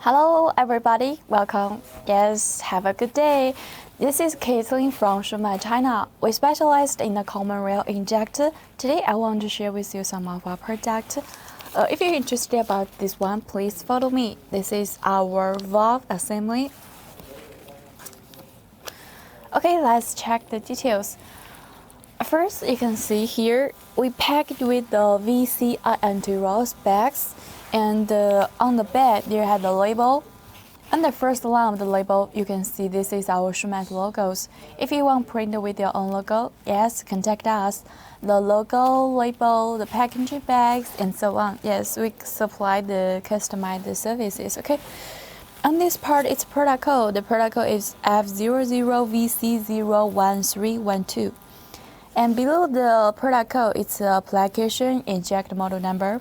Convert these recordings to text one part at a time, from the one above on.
Hello everybody, welcome. Yes, have a good day. This is Caitlin from Shumatt, China. We specialize in the common rail injector. Today I want to share with you some of our products. If you're interested about this one, please follow me. This is our valve assembly. Okay, let's check the details. First, you can see here, we packed with the VCI anti-rust bags. And on the back, there had the label. On the first line of the label, you can see this is our Shumatt logos. If you want to print with your own logo, yes, contact us. The logo, label, the packaging bags, and so on. Yes, we supply the customized services, okay? On this part, it's product code. The product code is F00VC01312. And below the product code, it's application inject model number.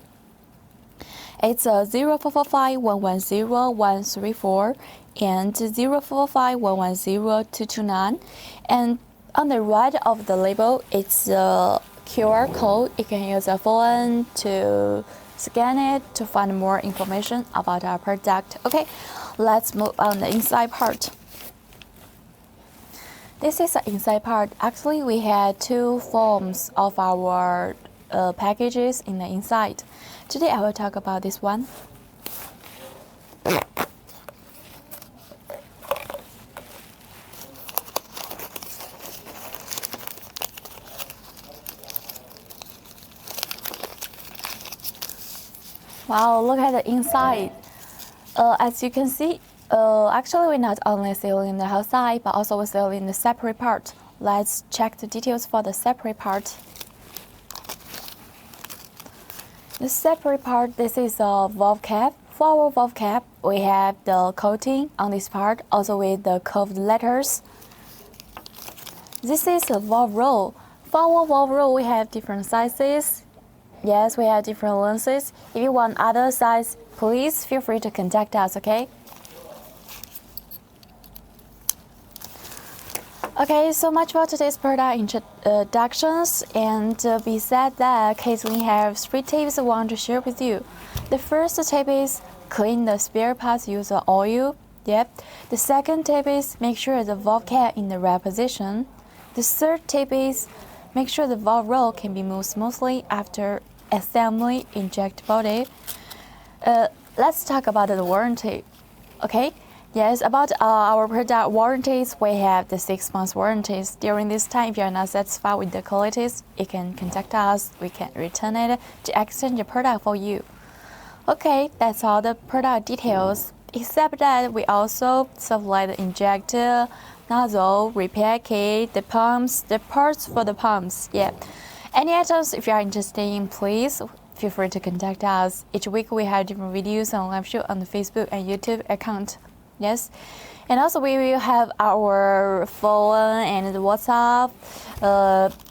It's 0445110134 and 0445110229. And on the right of the label, it's a QR code. You can use a phone to scan it to find more information about our product. Okay, let's move on the inside part. This is the inside part. Actually, we had two forms of our packages in the inside. Today I will talk about this one. Wow, look at the inside. As you can see, actually we're not only selling the outside, but also we're selling the separate part. Let's check the details for the separate part. The separate part, this is a valve cap. For our valve cap, we have the coating on this part, also with the curved letters. This is a valve roll. For our valve roll, we have different sizes. Yes, we have different lengths. If you want other size, please feel free to contact us, okay? Okay, so much for today's product introductions, and besides that, Caitlin has 3 tips I want to share with you. The first tip is clean the spare parts, use the oil. Yep. The second tip is make sure the valve cap in the right position. The third tip is make sure the valve roll can be moved smoothly after assembly inject body. Let's talk about the warranty. Okay. Yes, about our product warranties, we have the 6 months warranties. During this time, if you are not satisfied with the qualities, you can contact us. We can return it to exchange the product for you. Okay, that's all the product details. Except that we also supply the injector, nozzle, repair kit, the pumps, the parts for the pumps. Yeah. Any items, if you are interested in, please feel free to contact us. Each week we have different videos and live show on the Facebook and YouTube account. Yes, and also we will have our phone and WhatsApp.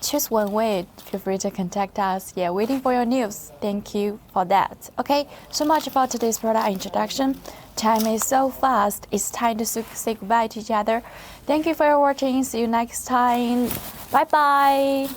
Choose one way. Feel free to contact us. Yeah, waiting for your news. Thank you for that. Okay, so much for today's product introduction. Time is so fast. It's time to say goodbye to each other. Thank you for watching. See you next time. Bye bye.